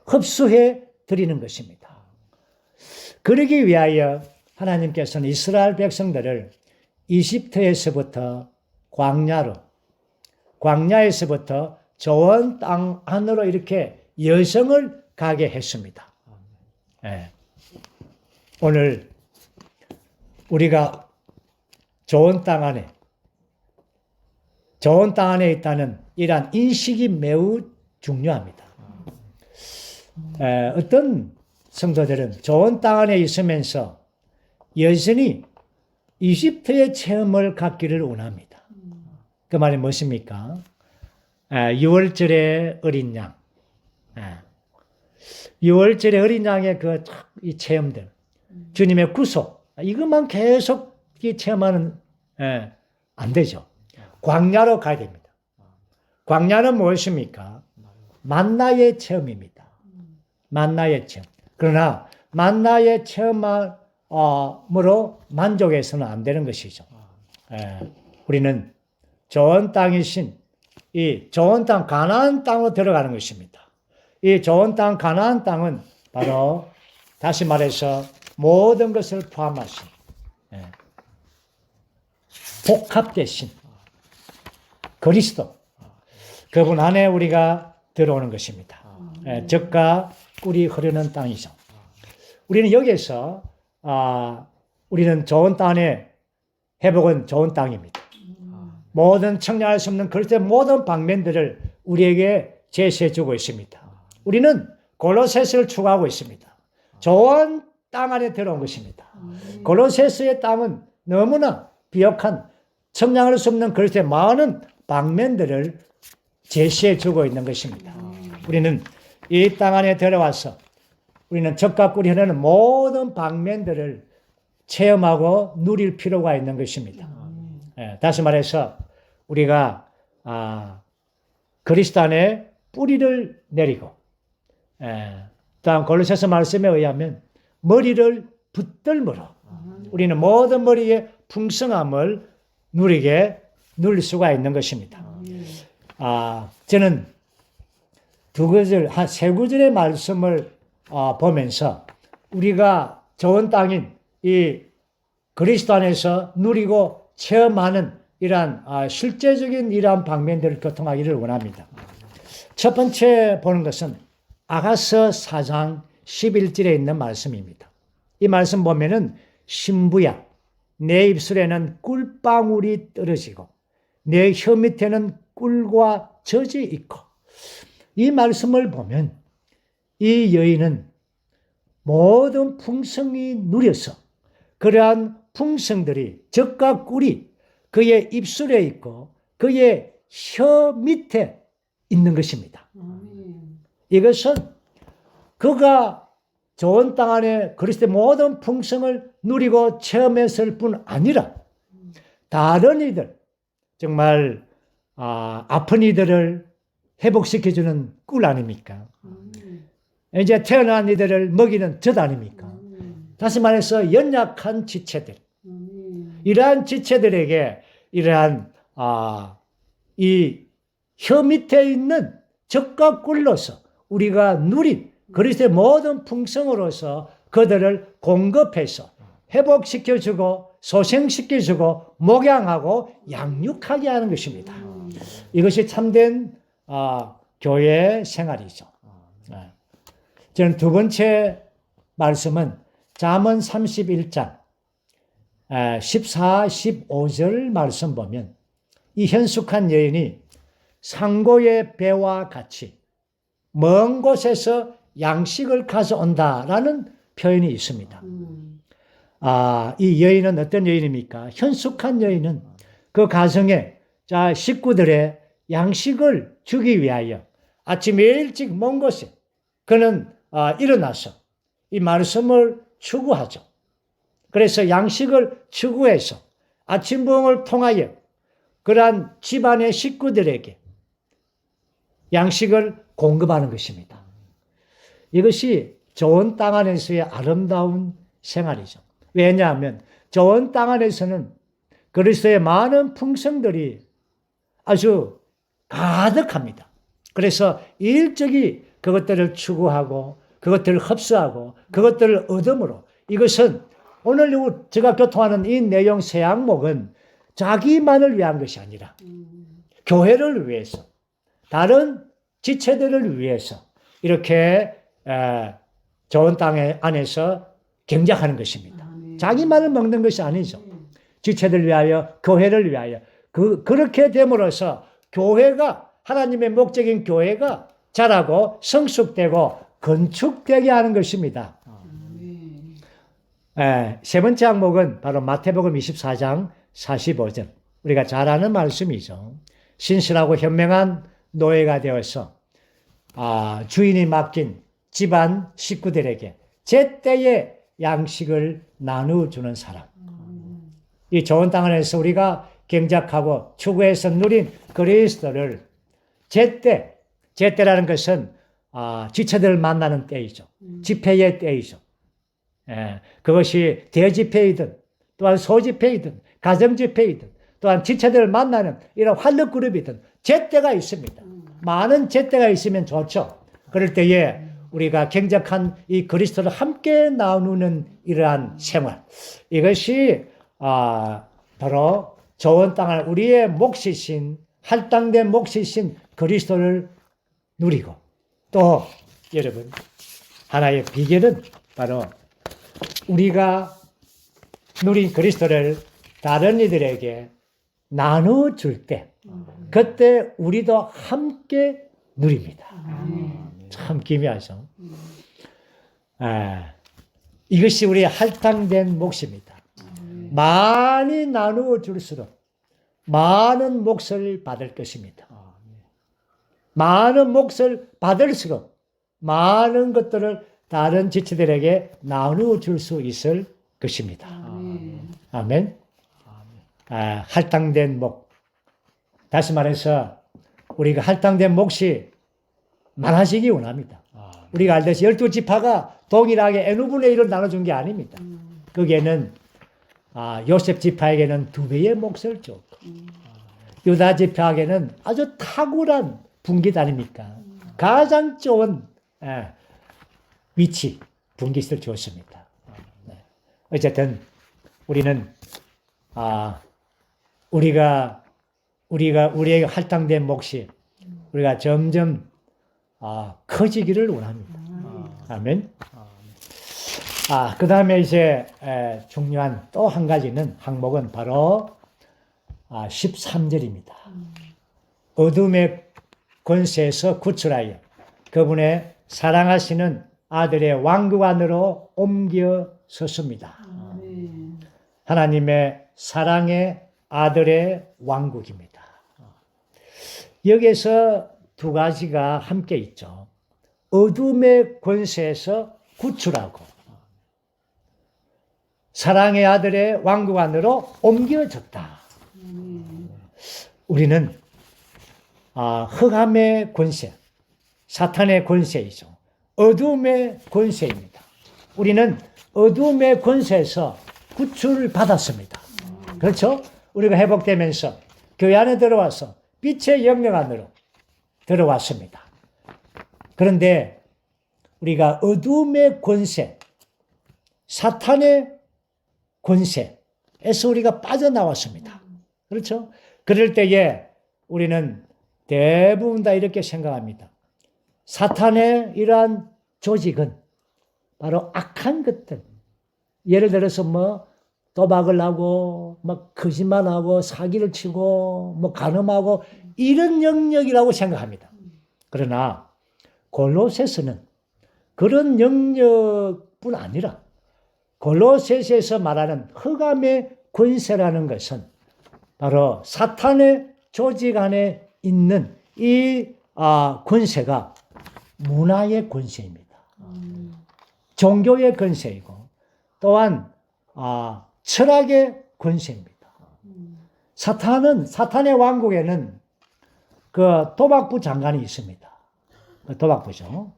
흡수해 드리는 것입니다. 그러기 위하여 하나님께서는 이스라엘 백성들을 이집트에서부터 광야에서부터 좋은 땅 안으로 이렇게 여정을 가게 했습니다. 오늘 우리가 좋은 땅 안에 있다는 이러한 인식이 매우 중요합니다. 어떤 성도들은 좋은 땅 안에 있으면서 여전히 이집트의 체험을 갖기를 원합니다. 그 말이 무엇입니까? 6월절의 어린 양, 6월절의 어린 양의 이 체험들, 주님의 구속, 이것만 계속 체험하는 안 되죠. 광야로 가야 됩니다. 광야는 무엇입니까? 만나의 체험입니다. 만나의 체험. 그러나 만나의 체험으로 만족해서는 안 되는 것이죠. 우리는 좋은 땅이신 이 좋은 땅 가나안 땅으로 들어가는 것입니다. 이 좋은 땅 가나안 땅은 바로 다시 말해서 모든 것을 포함하신 복합되신 그리스도, 그분 안에 우리가 들어오는 것입니다. 젖과 꿀이 흐르는 땅이죠. 우리는 여기에서 우리는 좋은 땅에 회복은 좋은 땅입니다. 모든 청량할 수 없는 그리스도의 모든 방면들을 우리에게 제시해 주고 있습니다. 우리는 골로새서를 추구하고 있습니다. 좋은 땅 안에 들어온 것입니다. 골로새서의 땅은 너무나 비옥한 청량할 수 없는 그리스도의 많은 방면들을 제시해 주고 있는 것입니다. 우리는 이 땅 안에 들어와서 우리는 젖과 꿀이 흐르는 모든 방면들을 체험하고 누릴 필요가 있는 것입니다. 다시 말해서 우리가 그리스도 안에 뿌리를 내리고, 다음 골로새서 말씀에 의하면 머리를 붙들므로 우리는 모든 머리의 풍성함을 누릴 수가 있는 것입니다. 저는 세 구절의 말씀을 보면서 우리가 좋은 땅인 이 그리스도 안에서 누리고 체험하는 이러한 실제적인 이러한 방면들을 교통하기를 원합니다. 첫 번째 보는 것은 아가서 4장 11절에 있는 말씀입니다. 이 말씀 보면은 신부야 내 입술에는 꿀방울이 떨어지고 내 혀 밑에는 꿀과 젖이 있고, 이 말씀을 보면 이 여인은 모든 풍성이 누려서 그러한 풍성들이 젖과 꿀이 그의 입술에 있고 그의 혀 밑에 있는 것입니다. 이것은 그가 좋은 땅 안에 그리스도의 모든 풍성을 누리고 체험했을 뿐 아니라 다른 이들, 정말 아픈 이들을 회복시켜주는 꿀 아닙니까? 이제 태어난 이들을 먹이는 젖 아닙니까? 다시 말해서 연약한 지체들, 이러한 지체들에게 이러한 이 혀 밑에 있는 젖과 꿀로서 우리가 누린 그리스도의 모든 풍성으로서 그들을 공급해서 회복시켜주고 소생시켜주고 목양하고 양육하게 하는 것입니다. 이것이 참된 교회 생활이죠. 저는 두 번째 말씀은 잠언 31장 14, 15절 말씀 보면 이 현숙한 여인이 상고의 배와 같이 먼 곳에서 양식을 가져온다라는 표현이 있습니다. 이 여인은 어떤 여인입니까? 현숙한 여인은 그 가정에 식구들의 양식을 주기 위하여 아침에 일찍 먼 곳에 그는 일어나서 이 말씀을 추구하죠. 그래서 양식을 추구해서 아침 부흥을 통하여 그러한 집안의 식구들에게 양식을 공급하는 것입니다. 이것이 좋은 땅 안에서의 아름다운 생활이죠. 왜냐하면 좋은 땅 안에서는 그리스도의 많은 풍성들이 아주 가득합니다. 그래서 일찍이 그것들을 추구하고 그것들을 흡수하고 그것들을 얻음으로 이것은 오늘 제가 교통하는 이 내용 세 항목은 자기만을 위한 것이 아니라 교회를 위해서 다른 지체들을 위해서 이렇게 좋은 땅 안에서 경작하는 것입니다. 자기만을 먹는 것이 아니죠. 지체들 위하여 교회를 위하여 그렇게 됨으로써 교회가 하나님의 목적인 교회가 자라고 성숙되고 건축되게 하는 것입니다. 세 번째 항목은 바로 마태복음 24장 45절. 우리가 잘 아는 말씀이죠. 신실하고 현명한 노예가 되어서 주인이 맡긴 집안 식구들에게 제때에 양식을 나누어주는 사람. 이 좋은 땅 안에서 우리가 경작하고 추구해서 누린 그리스도를 제때라는 것은 지체들을 만나는 때이죠. 집회의 때이죠. 그것이 대집회이든 또한 소집회이든 가정집회이든 또한 지체들을 만나는 이런 활력그룹이든 제때가 있습니다. 많은 제때가 있으면 좋죠. 그럴 때에 우리가 경작한 이 그리스도를 함께 나누는 이러한 생활, 이것이 바로 좋은 땅을 우리의 몫이신 할당된 몫이신 그리스도를 누리고 또 여러분 하나의 비결은 바로 우리가 누린 그리스도를 다른 이들에게 나눠줄 때 그때 우리도 함께 누립니다. 참 기묘하죠. 이것이 우리의 할당된 몫입니다. 많이 나누어 줄수록 많은 몫을 받을 것입니다. 많은 몫을 받을수록 많은 것들을 다른 지체들에게 나누어 줄 수 있을 것입니다. 아멘. 할당된 몫. 다시 말해서 우리가 할당된 몫이 많아지기 원합니다. 우리가 알듯이 12지파가 동일하게 n분의 1을 나눠준 게 아닙니다. 거기에는 요셉 지파에게는 2배의 몫을 줬고 유다 지파에게는 아주 탁월한 분깃아닙니까? 가장 좋은 위치, 분깃을 주었습니다. 어쨌든 우리는 우리에게 할당된 몫이 우리가 점점 커지기를 원합니다. 아멘. 그 다음에 이제 중요한 또 한 가지는 항목은 바로 13절입니다. 어둠의 권세에서 구출하여 그분의 사랑하시는 아들의 왕국 안으로 옮겨섰습니다. 하나님의 사랑의 아들의 왕국입니다. 여기에서 두 가지가 함께 있죠. 어둠의 권세에서 구출하고 사랑의 아들의 왕국 안으로 옮겨졌다. 우리는 흑암의 권세, 사탄의 권세이죠. 어둠의 권세입니다. 우리는 어둠의 권세에서 구출을 받았습니다. 그렇죠? 우리가 회복되면서 교회 안에 들어와서 빛의 영역 안으로 들어왔습니다. 그런데 우리가 어둠의 권세, 사탄의 권세에서 우리가 빠져나왔습니다. 그렇죠? 그럴 때에 우리는 대부분 다 이렇게 생각합니다. 사탄의 이러한 조직은 바로 악한 것들. 예를 들어서 도박을 하고, 거짓말하고, 사기를 치고, 간음하고, 이런 영역이라고 생각합니다. 그러나, 골로새서는 그런 영역뿐 아니라, 골로새서에서 말하는 흑암의 권세라는 것은 바로 사탄의 조직 안에 있는 이 권세가 문화의 권세입니다. 종교의 권세이고, 또한 철학의 권세입니다. 사탄의 왕국에는 그 도박부 장관이 있습니다. 도박부죠.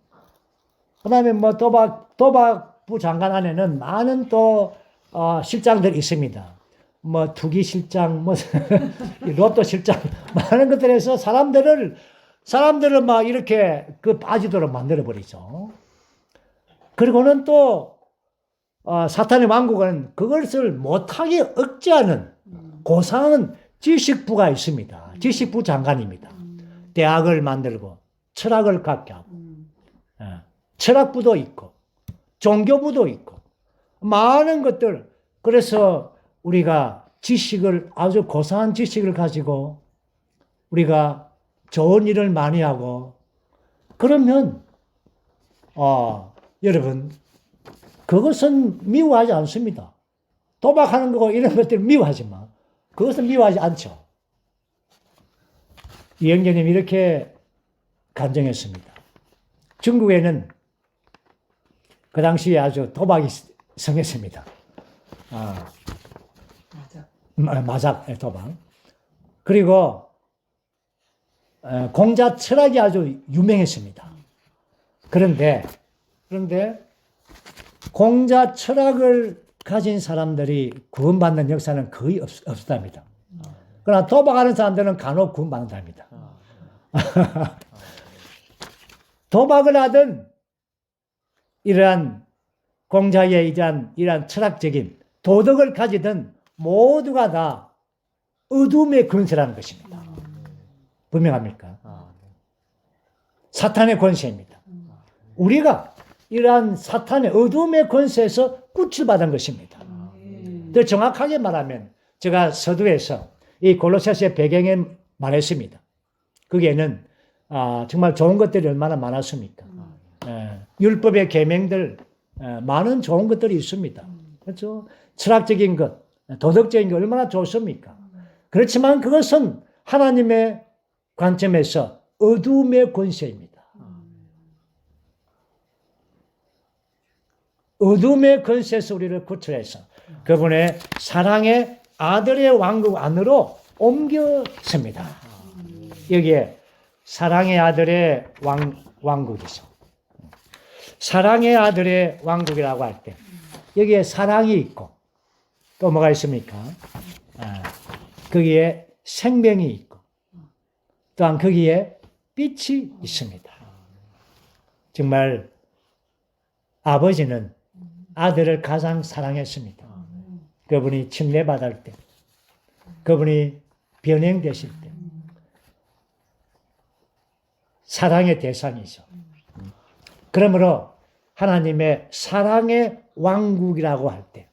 그 다음에 뭐 도박부 장관 안에는 많은 또 실장들이 있습니다. 뭐 투기 실장, 뭐 로또 실장, 많은 것들에서 사람들을 막 이렇게 그 빠지도록 만들어 버리죠. 그리고는 또 사탄의 왕국은 그것을 못하게 억제하는 고상한 지식부가 있습니다. 지식부 장관입니다. 대학을 만들고 철학을 갖게 하고 철학부도 있고 종교부도 있고 많은 것들. 그래서 우리가 지식을 아주 고상한 지식을 가지고 우리가 좋은 일을 많이 하고 그러면 여러분 그것은 미워하지 않습니다. 도박하는 거고 이런 것들 미워하지만 그것은 미워하지 않죠. 이영재님 이렇게 간증했습니다. 중국에는 그 당시에 아주 도박이 성했습니다. 마작 도박. 그리고 공자 철학이 아주 유명했습니다. 그런데 공자 철학을 가진 사람들이 구원받는 역사는 거의 없었답니다. 그러나 도박하는 사람들은 간혹 구원받는답니다. 도박을 하든 이러한 공자의 이러한 철학적인 도덕을 가지든 모두가 다 어둠의 권세라는 것입니다. 분명합니까? 사탄의 권세입니다. 우리가 이러한 사탄의 어둠의 권세에서 구출받은 것입니다. 더 정확하게 말하면 제가 서두에서 이 골로새서의 배경에 말했습니다. 거기에는 정말 좋은 것들이 얼마나 많았습니까? 율법의 계명들 많은 좋은 것들이 있습니다. 그렇죠? 철학적인 것, 도덕적인 것 얼마나 좋습니까? 그렇지만 그것은 하나님의 관점에서 어둠의 권세입니다. 어둠의 권세에서 우리를 구출해서 그분의 사랑의 아들의 왕국 안으로 옮겼습니다. 여기에 사랑의 아들의 왕국이죠. 사랑의 아들의 왕국이라고 할 때 여기에 사랑이 있고 또 뭐가 있습니까? 거기에 생명이 있고 또한 거기에 빛이 있습니다. 정말 아버지는 아들을 가장 사랑했습니다. 그분이 침례받을 때, 그분이 변행되실 때 사랑의 대상이죠. 그러므로 하나님의 사랑의 왕국이라고 할 때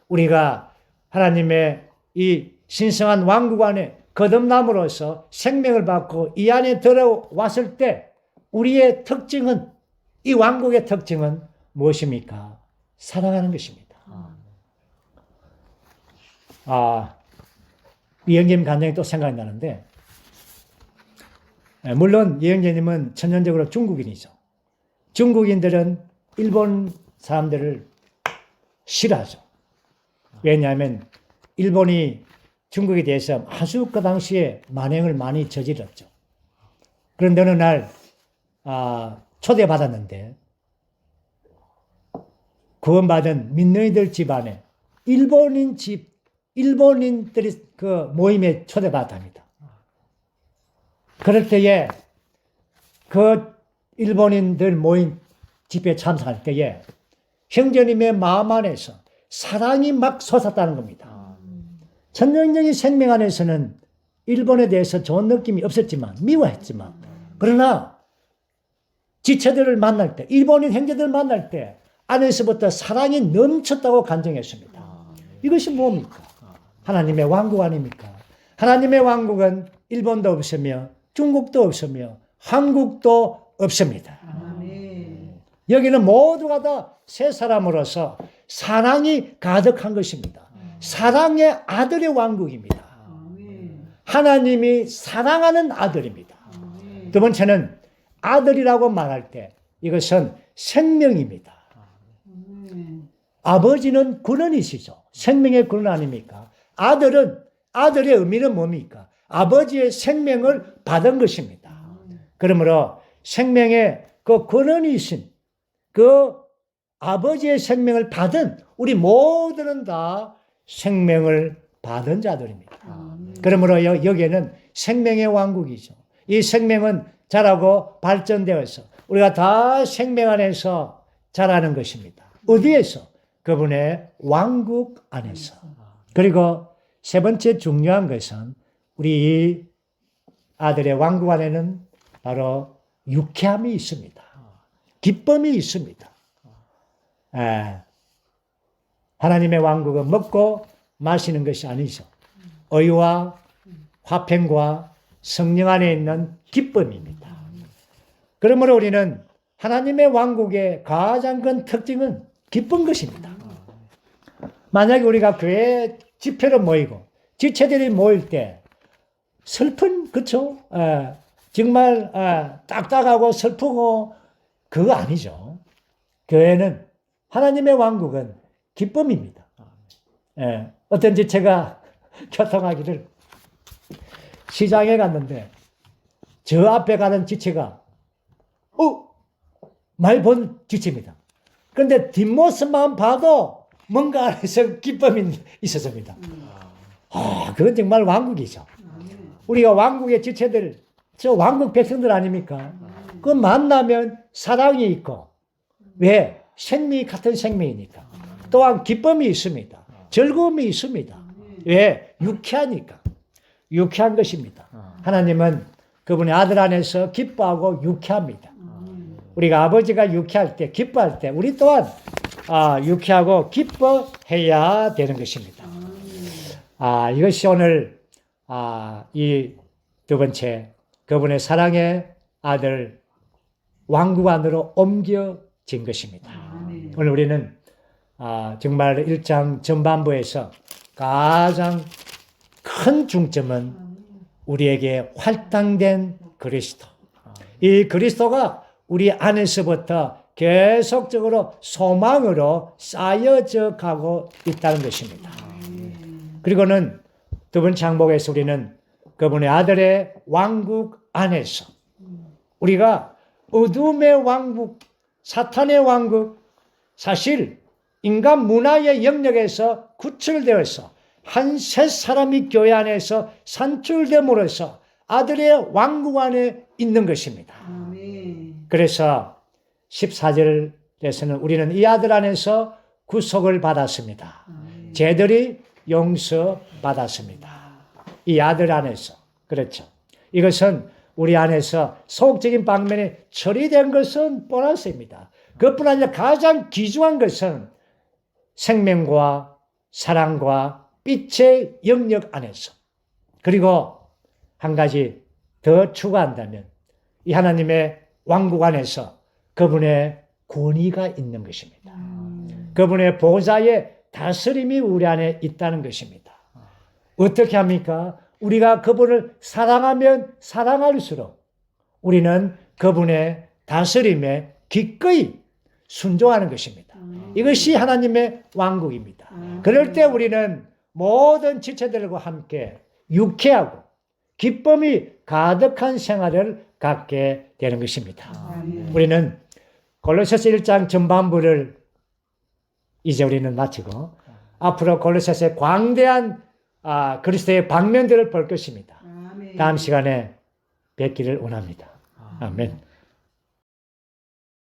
우리가 하나님의 이 신성한 왕국 안에 거듭남으로써 생명을 받고 이 안에 들어왔을 때 우리의 특징은 이 왕국의 특징은 무엇입니까? 사랑하는 것입니다. 이영재님 간증이 또 생각이 나는데 물론 이영재님은 천연적으로 중국인이죠. 중국인들은 일본 사람들을 싫어하죠. 왜냐하면 일본이 중국에 대해서 아주 그 당시에 만행을 많이 저질렀죠. 그런데 어느 날 초대받았는데 구원받은 민노이들 집안에 일본인들이 그 모임에 초대받았답니다. 그럴 때에 그 일본인들 모임 집회에 참석할 때에 형제님의 마음 안에서 사랑이 막 솟았다는 겁니다. 천년적인 생명 안에서는 일본에 대해서 좋은 느낌이 없었지만 미워했지만 그러나 지체들을 만날 때 일본인 형제들을 만날 때 안에서부터 사랑이 넘쳤다고 간증했습니다. 이것이 뭡니까? 하나님의 왕국 아닙니까? 하나님의 왕국은 일본도 없으며 중국도 없으며 한국도 없습니다. 여기는 모두가 다 새 사람으로서 사랑이 가득한 것입니다. 사랑의 아들의 왕국입니다. 하나님이 사랑하는 아들입니다. 두 번째는 아들이라고 말할 때 이것은 생명입니다. 아버지는 근원이시죠. 생명의 근원 아닙니까? 아들은 아들의 의미는 뭡니까? 아버지의 생명을 받은 것입니다. 그러므로 생명의 그 권한이 있신 그 아버지의 생명을 받은 우리 모두는 다 생명을 받은 자들입니다. 그러므로 여기에는 생명의 왕국이죠. 이 생명은 자라고 발전되어서 우리가 다 생명 안에서 자라는 것입니다. 어디에서? 그분의 왕국 안에서. 그리고 세 번째 중요한 것은 우리 아들의 왕국 안에는 바로 유쾌함이 있습니다. 기쁨이 있습니다. 하나님의 왕국은 먹고 마시는 것이 아니죠. 의와 화평과 성령 안에 있는 기쁨입니다. 그러므로 우리는 하나님의 왕국의 가장 큰 특징은 기쁜 것입니다. 만약에 우리가 교회 집회로 모이고 지체들이 모일 때 슬픈, 그쵸? 정말 딱딱하고 슬프고 그거 아니죠. 교회는 하나님의 왕국은 기쁨입니다. 어떤 지체가 교통하기를 시장에 갔는데 저 앞에 가는 지체가 많이 본 지체입니다. 그런데 뒷모습만 봐도 뭔가 안에서 기쁨이 있었습니다. 그건 정말 왕국이죠. 우리가 왕국의 지체들, 저 왕국 백성들 아닙니까? 그 만나면 사랑이 있고, 왜? 생명이 같은 생명이니까. 또한 기쁨이 있습니다. 즐거움이 있습니다. 왜? 유쾌하니까. 유쾌한 것입니다. 하나님은 그분의 아들 안에서 기뻐하고 유쾌합니다. 우리가 아버지가 유쾌할 때, 기뻐할 때, 우리 또한 유쾌하고 기뻐해야 되는 것입니다. 이것이 오늘 이 두 번째, 그분의 사랑의 아들 왕국 안으로 옮겨진 것입니다. 오늘 우리는 정말 1장 전반부에서 가장 큰 중점은 우리에게 활당된 그리스도. 이 그리스도가 우리 안에서부터 계속적으로 소망으로 쌓여져 가고 있다는 것입니다. 그리고는 두 번째 항목에서 우리는 그분의 아들의 왕국 안에서 우리가 어둠의 왕국, 사탄의 왕국, 사실 인간 문화의 영역에서 구출되어서 한 세 사람이 교회 안에서 산출됨으로써 아들의 왕국 안에 있는 것입니다. 그래서 14절에서는 우리는 이 아들 안에서 구속을 받았습니다. 죄들이 용서받았습니다. 이 아들 안에서. 그렇죠. 이것은 우리 안에서 소극적인 방면에 처리된 것은 보너스입니다. 그것뿐 아니라 가장 귀중한 것은 생명과 사랑과 빛의 영역 안에서. 그리고 한 가지 더 추가한다면 이 하나님의 왕국 안에서 그분의 권위가 있는 것입니다. 그분의 보좌의 다스림이 우리 안에 있다는 것입니다. 어떻게 합니까? 우리가 그분을 사랑하면 사랑할수록 우리는 그분의 다스림에 기꺼이 순종하는 것입니다. 이것이 하나님의 왕국입니다. 그럴 때 우리는 모든 지체들과 함께 유쾌하고 기쁨이 가득한 생활을 갖게 되는 것입니다. 우리는 골로새서 1장 전반부를 이제 우리는 마치고 앞으로 골로새서의 광대한 그리스도의 방면들을 볼 것입니다. 다음 시간에 뵙기를 원합니다. 아멘.